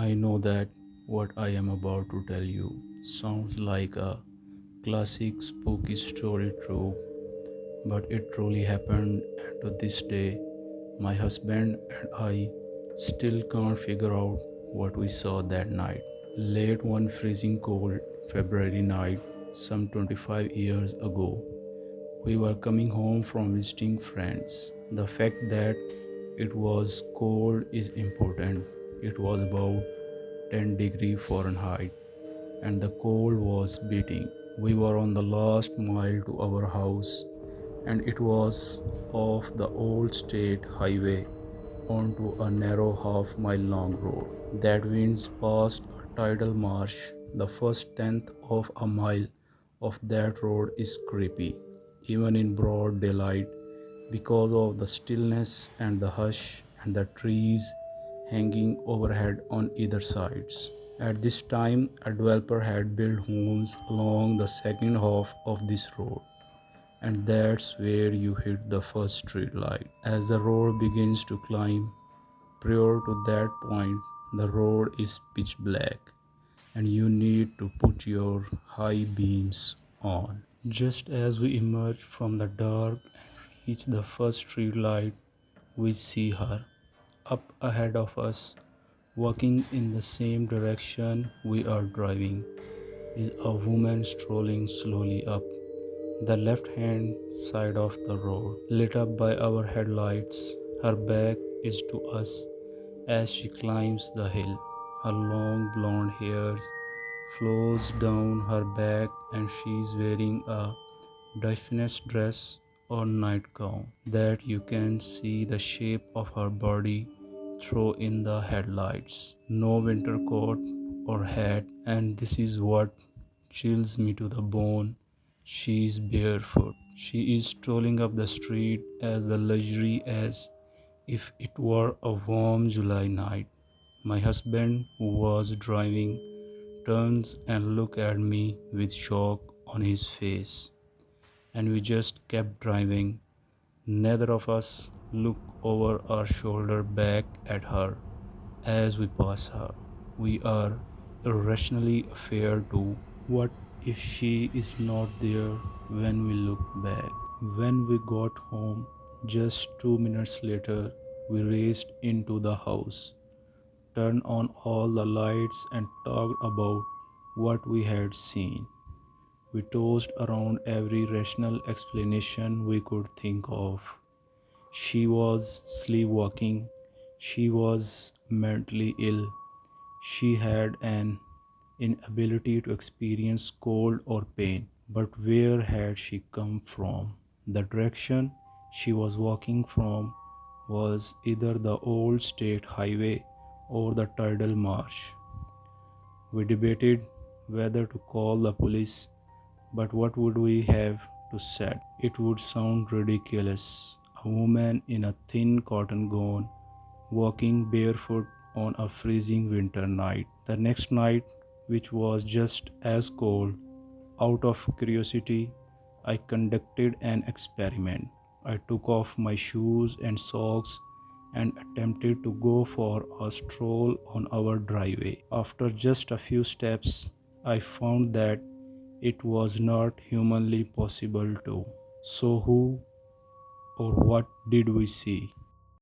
I know that what I am about to tell you sounds like a classic spooky story trope, but it truly happened, and to this day, my husband and I still can't figure out what we saw that night. Late one freezing cold February night, some 25 years ago, we were coming home from visiting friends. The fact that it was cold is important. It was about 10 degrees Fahrenheit and the cold was beating. We were on the last mile to our house and it was off the old state highway onto a narrow half-mile long road that winds past a tidal marsh. The first tenth of a mile of that road is creepy, even in broad daylight, because of the stillness and the hush and the trees hanging overhead on either sides. At this time, a developer had built homes along the second half of this road, and that's where you hit the first street light. As the road begins to climb, prior to that point, the road is pitch black, and you need to put your high beams on. Just as we emerge from the dark and reach the first street light, we see her up ahead of us, walking in the same direction we are driving, is a woman strolling slowly up the left hand side of the road, lit up by our headlights. Her back is to us as she climbs the hill. Her long blonde hair flows down her back, and she's wearing a diaphanous dress or nightgown that you can see the shape of her body through in the headlights. No winter coat or hat, and this is what chills me to the bone. She is barefoot. She is strolling up the street as leisurely as if it were a warm July night. My husband, who was driving, turns and looks at me with shock on his face, and we just kept driving. Neither of us looked over our shoulder back at her as we pass her. We are irrationally afraid to. What if she is not there when we look back? When we got home, just 2 minutes later, we raced into the house, turned on all the lights, and talked about what we had seen. We tossed around every rational explanation we could think of. She was sleepwalking. She was mentally ill. She had an inability to experience cold or pain. But where had she come from? The direction she was walking from was either the old state highway or the tidal marsh. We debated whether to call the police, but what would we have to say? It would sound ridiculous. A woman in a thin cotton gown walking barefoot on a freezing winter night. The next night, which was just as cold, out of curiosity, I conducted an experiment. I took off my shoes and socks and attempted to go for a stroll on our driveway. After just a few steps, I found that it was not humanly possible to. So, who or what did we see?